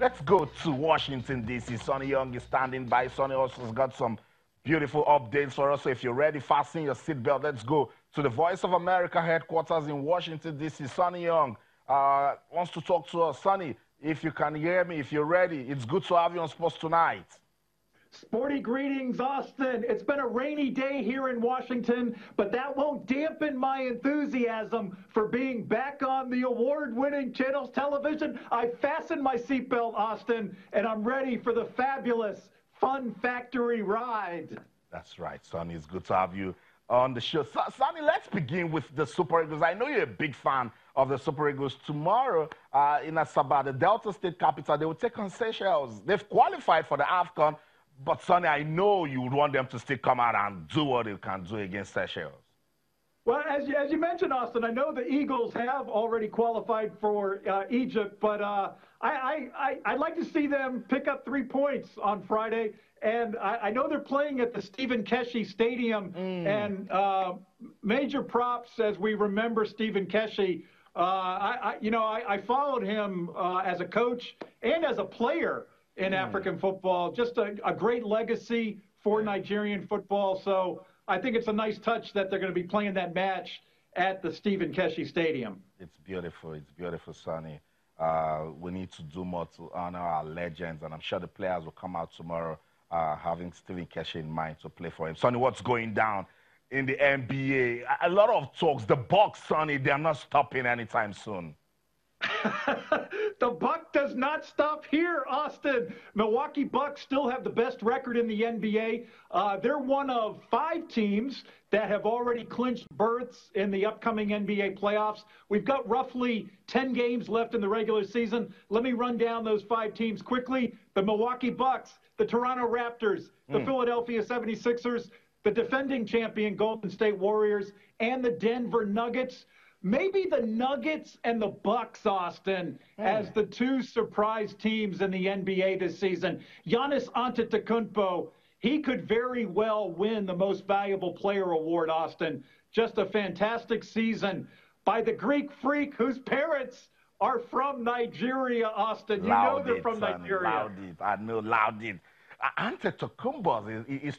Let's go to Washington, D.C. Sonny Young is standing by. Sonny also has got some beautiful updates for us. So if you're ready, fasten your seatbelt. Let's go to the Voice of America headquarters in Washington, D.C. Sonny Young wants to talk to us. Sonny, if you can hear me, if you're ready, it's good to have you on Sports Tonight. Sporty greetings, Austin. It's been a rainy day here in Washington, but that won't dampen my enthusiasm for being back on the award-winning channel's television. I fastened my seatbelt, Austin, and I'm ready for the fabulous Fun Factory ride. That's right, Sonny. It's good to have you on the show. Sonny, let's begin with the Super Eagles. I know you're a big fan of the Super Eagles. Tomorrow in Asaba, the Delta State capital, they will take on Seychelles. They've qualified for the AFCON. But, Sonny, I know you would want them to still come out and do what they can do against Seychelles. Well, as you mentioned, Austin, I know the Eagles have already qualified for Egypt, but I'd like to see them pick up 3 points on Friday. And I know they're playing at the Stephen Keshi Stadium, and major props as we remember Stephen Keshi. I followed him as a coach and as a player in African football. Just a great legacy for Nigerian football. So I think it's a nice touch that they're going to be playing that match at the Stephen Keshi Stadium. It's beautiful. It's beautiful, Sonny. We need to do more to honor our legends, and I'm sure the players will come out tomorrow having Stephen Keshi in mind to play for him. Sonny, what's going down in the NBA? A lot of talks. The Bucks, Sonny, they're not stopping anytime soon. The buck does not stop here, Austin. Milwaukee Bucks still have the best record in the NBA. They're one of 5 teams that have already clinched berths in the upcoming NBA playoffs. We've got roughly 10 games left in the regular season. Let me run down those 5 teams quickly. The Milwaukee Bucks, the Toronto Raptors, the Philadelphia 76ers, the defending champion Golden State Warriors, and the Denver Nuggets. Maybe the Nuggets and the Bucks, Austin, as the 2 surprise teams in the NBA this season. Giannis Antetokounmpo, he could very well win the Most Valuable Player award, Austin. Just a fantastic season by the Greek freak whose parents are from Nigeria, Austin. You know they're from Nigeria. I know, Loudit. Antetokounmpo is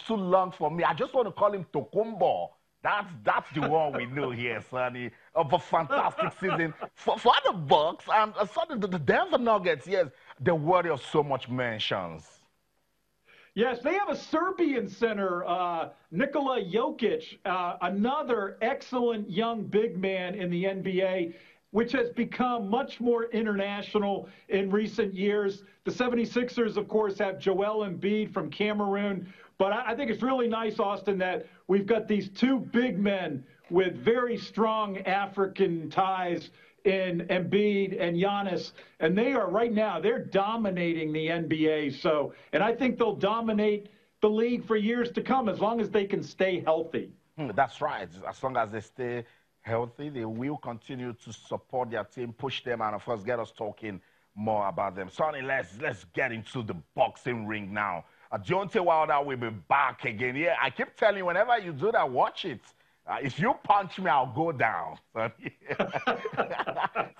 too long for me. I just want to call him Tokumbo. That's the one we know here, Sonny, of a fantastic season for the Bucks and Sonny, the Denver Nuggets. Yes, they're worthy of so much mentions. Yes, they have a Serbian center, Nikola Jokic, another excellent young big man in the NBA, which has become much more international in recent years. The 76ers, of course, have Joel Embiid from Cameroon. But I think it's really nice, Austin, that we've got these 2 big men with very strong African ties in Embiid and Giannis. And they are right now, they're dominating the NBA. So, and I think they'll dominate the league for years to come as long as they can stay healthy. That's right. As long as they stay healthy, they will continue to support their team, push them, and of course get us talking more about them. Sonny, let's get into the boxing ring now. Deontay Wilder will be back again. Yeah, I keep telling you, whenever you do that, watch it. If you punch me, I'll go down.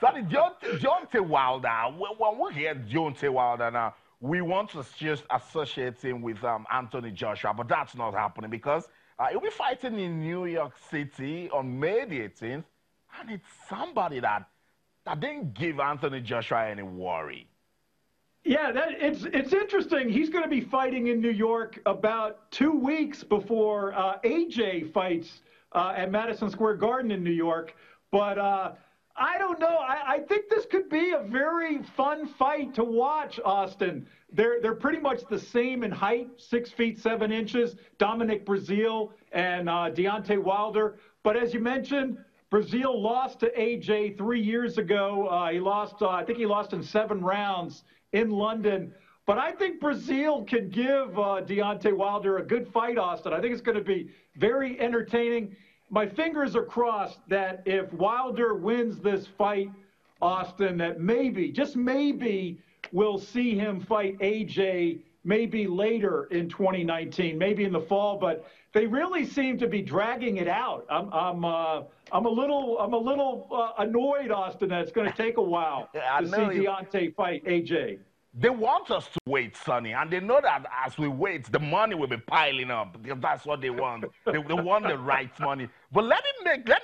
Sonny, Deontay Wilder, when we hear Deontay Wilder now, we want to just associate him with Anthony Joshua, but that's not happening because he'll be fighting in New York City on May the 18th, and it's somebody that didn't give Anthony Joshua any worry. Yeah, it's interesting. He's going to be fighting in New York about 2 weeks before AJ fights at Madison Square Garden in New York. But I don't know. I think this could be a very fun fight to watch, Austin. They're pretty much the same in height, 6 feet 7 inches. Dominic Breazeale and Deontay Wilder. But as you mentioned, Breazeale lost to AJ 3 years ago. He lost, I think he lost in 7 rounds in London. But I think Breazeale can give Deontay Wilder a good fight, Austin. I think it's going to be very entertaining. My fingers are crossed that if Wilder wins this fight, Austin, that maybe, just maybe, we'll see him fight AJ maybe later in 2019, maybe in the fall, but they really seem to be dragging it out. I'm a little annoyed, Austin, that it's going to take a while to see Deontay fight AJ. They want us to wait, Sonny, and they know that as we wait, the money will be piling up because that's what they want. They want the right money. But let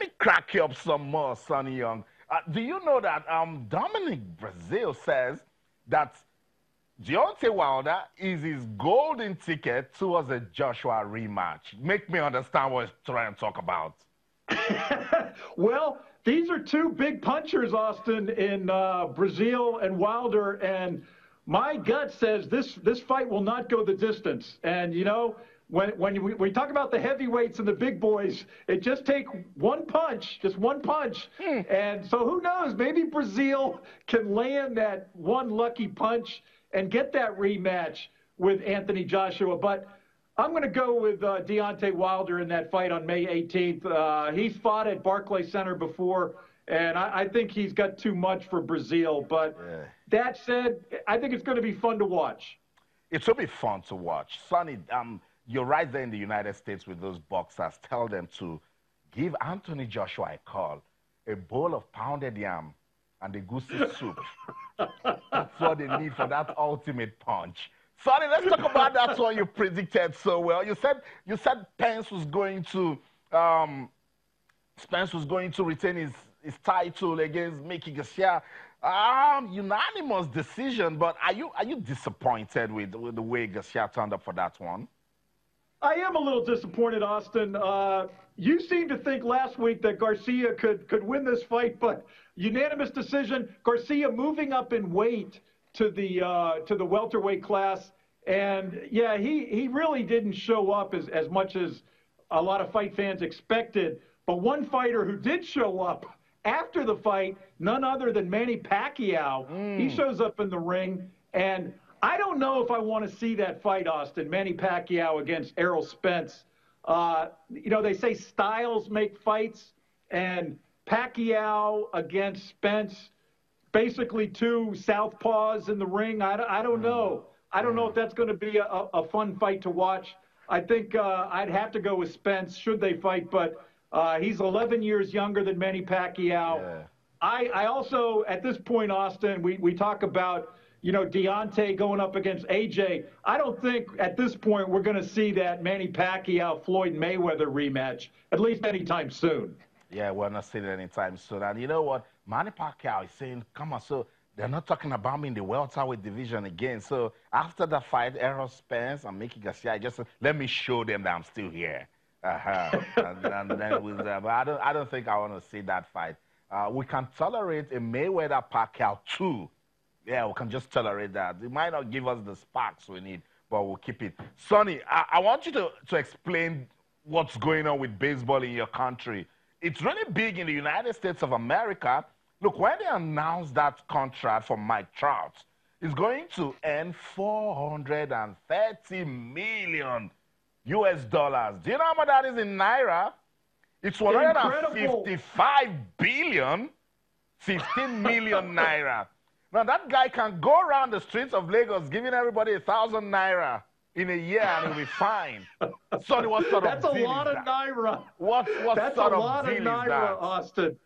me crack you up some more, Sonny Young. Do you know that Dominic Brazil says that Deontay Wilder is his golden ticket towards a Joshua rematch? Make me understand what he's trying to talk about. Well, these are two big punchers, Austin, in Brazil and Wilder, and my gut says this fight will not go the distance. And, you know, when we talk about the heavyweights and the big boys, it just takes one punch, just one punch. And so who knows, maybe Brazil can land that one lucky punch and get that rematch with Anthony Joshua. But I'm going to go with Deontay Wilder in that fight on May 18th. He's fought at Barclays Center before, and I think he's got too much for Brazil. But that said, I think it's going to be fun to watch. It will be fun to watch. Sonny, you're right there in the United States with those boxers. Tell them to give Anthony Joshua a call. A bowl of pounded yam and a goosey soup. That's what they need for that ultimate punch. Sonny, let's talk about that one you predicted so well. You said Spence was going to retain his title against Mickey Garcia. Unanimous decision, but are you disappointed with the way Garcia turned up for that one? I am a little disappointed, Austin. You seemed to think last week that Garcia could win this fight, but unanimous decision. Garcia moving up in weight to the welterweight class, and yeah, he really didn't show up as much as a lot of fight fans expected. But one fighter who did show up after the fight, none other than Manny Pacquiao. He shows up in the ring, and I don't know if I want to see that fight, Austin. Manny Pacquiao against Errol Spence. You know, they say styles make fights, and Pacquiao against Spence, basically two southpaws in the ring. I don't know. I don't know if that's going to be a fun fight to watch. I think I'd have to go with Spence should they fight, but he's 11 years younger than Manny Pacquiao. Yeah. I also, at this point, Austin, we talk about, you know, Deontay going up against AJ. I don't think at this point we're going to see that Manny Pacquiao-Floyd Mayweather rematch, at least anytime soon. Yeah, we're not seeing it anytime soon. And you know what? Manny Pacquiao is saying, come on, so they're not talking about me in the welterweight division again. So after the fight, Errol Spence and Mickey Garcia, I just said, let me show them that I'm still here. And then with but I don't think I want to see that fight. We can tolerate a Mayweather Pacquiao too. Yeah, we can just tolerate that. It might not give us the sparks we need, but we'll keep it. Sonny, I want you to explain what's going on with baseball in your country. It's really big in the United States of America. Look, when they announced that contract for Mike Trout, it's going to earn $430 million US dollars. Do you know how much that is in Naira? It's 155 billion, 15 million Naira. Now, that guy can go around the streets of Lagos giving everybody 1,000 Naira in a year and he'll be fine. Sonny, what sort of deal is that? That's a lot of Naira. What That's sort a lot of Naira, Austin.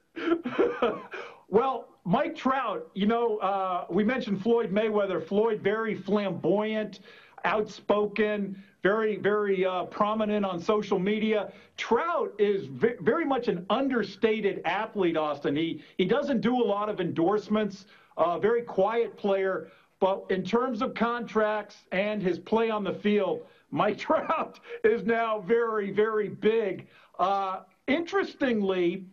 Well, Mike Trout, you know, we mentioned Floyd Mayweather. Floyd, very flamboyant, outspoken, very, very prominent on social media. Trout is very much an understated athlete, Austin. He doesn't do a lot of endorsements, very quiet player. But in terms of contracts and his play on the field, Mike Trout is now very, very big. Interestingly,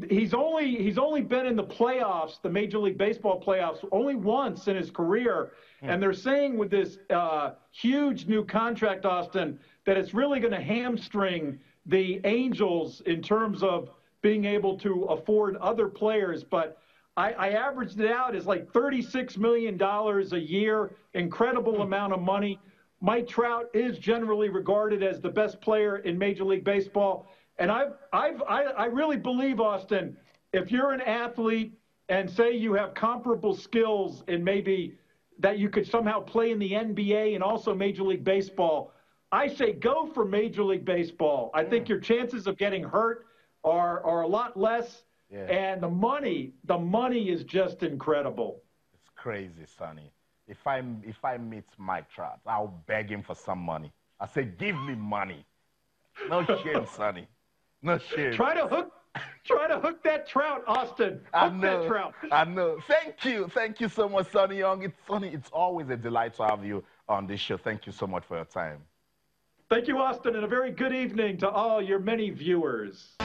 he's only been in the playoffs, the Major League Baseball playoffs, only once in his career. And they're saying with this huge new contract, Austin, that it's really going to hamstring the Angels in terms of being able to afford other players. But I averaged it out as like $36 million a year, incredible amount of money. Mike Trout is generally regarded as the best player in Major League Baseball. And I really believe, Austin, if you're an athlete and say you have comparable skills in maybe that you could somehow play in the NBA and also Major League Baseball, I say go for Major League Baseball. I think your chances of getting hurt are a lot less, and the money is just incredible. It's crazy, Sonny. If I meet Mike Trout, I'll beg him for some money. I say, give me money. No shame, Sonny. No shame. Try to hook that trout, Austin. Hook that trout. I know. Thank you so much, Sonny Young. It's always a delight to have you on this show. Thank you so much for your time. Thank you, Austin, and a very good evening to all your many viewers.